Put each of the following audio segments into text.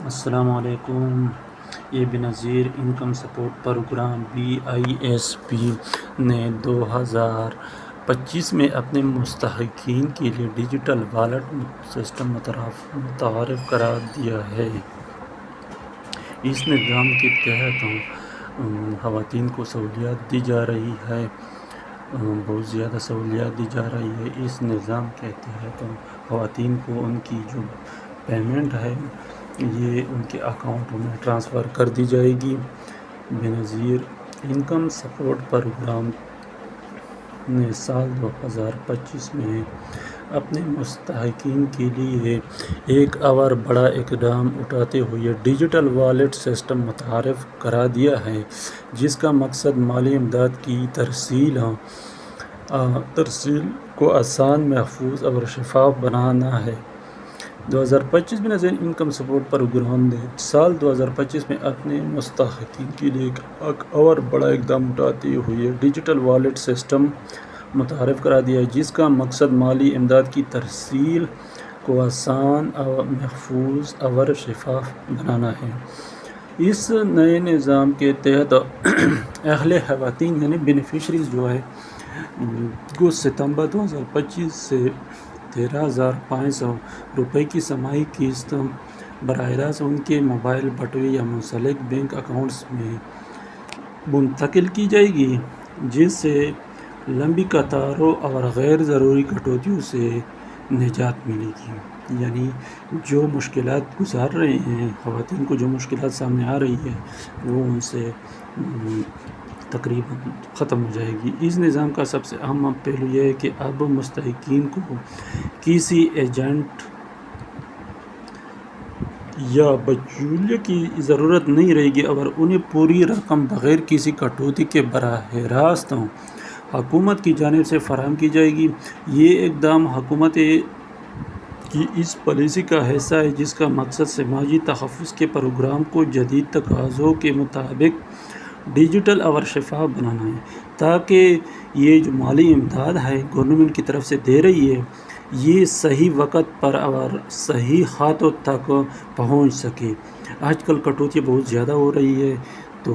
السلام علیکم۔ یہ Benazir income support programme BISP نے 2025 میں اپنے مستحقین کے لیے ڈیجیٹل والیٹ سسٹم متعارف کرا دیا ہے۔ اس نظام کے تحت خواتین کو سہولیات دی جا رہی ہے، بہت زیادہ سہولیات دی جا رہی ہے۔ اس نظام کے تحت خواتین کو ان کی جو پیمنٹ ہے یہ ان کے اکاؤنٹ میں ٹرانسفر کر دی جائے گی۔ بینظیر انکم سپورٹ پروگرام نے سال 2025 میں اپنے مستحقین کے لیے ایک اور بڑا اقدام اٹھاتے ہوئے ڈیجیٹل والیٹ سسٹم متعارف کرا دیا ہے، جس کا مقصد مالی امداد کی ترسیل کو آسان، محفوظ اور شفاف بنانا ہے۔ 2025 بینظیر انکم سپورٹ پروگرام نے سال 2025 میں اپنے مستحقین کے لیے ایک اور بڑا اقدام اٹھاتے ہوئے ڈیجیٹل والیٹ سسٹم متعارف کرا دیا ہے، جس کا مقصد مالی امداد کی ترسیل کو آسان، محفوظ اور شفاف بنانا ہے۔ اس نئے نظام کے تحت اہل خواتین یعنی بینیفیشریز جو ہے کو ستمبر 2025 سے 13,500 روپے کی سماہی قسط براہ راست ان کے موبائل بٹوے یا منسلک بینک اکاؤنٹس میں منتقل کی جائے گی، جس سے لمبی قطاروں اور غیر ضروری کٹوتیوں سے نجات ملے گی۔ یعنی جو مشکلات گزار رہے ہیں خواتین کو، جو مشکلات سامنے آ رہی ہے وہ ان سے تقریباً ختم ہو جائے گی۔ اس نظام کا سب سے اہم پہلو یہ ہے کہ اب مستحقین کو کسی ایجنٹ یا بچولیے کی ضرورت نہیں رہے گی اور انہیں پوری رقم بغیر کسی کٹوتی کے براہ راست حکومت کی جانب سے فراہم کی جائے گی۔ یہ اقدام حکومت کی اس پالیسی کا حصہ ہے جس کا مقصد سماجی تحفظ کے پروگرام کو جدید تقاضوں کے مطابق ڈیجیٹل اور شفاف بنانا ہے، تاکہ یہ جو مالی امداد ہے گورنمنٹ کی طرف سے دے رہی ہے یہ صحیح وقت پر اور صحیح ہاتھوں تک پہنچ سکے۔ آج کل کٹوتیاں بہت زیادہ ہو رہی ہے، تو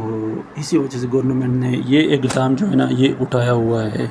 اسی وجہ سے گورنمنٹ نے یہ اقدام جو ہے نا یہ اٹھایا ہوا ہے۔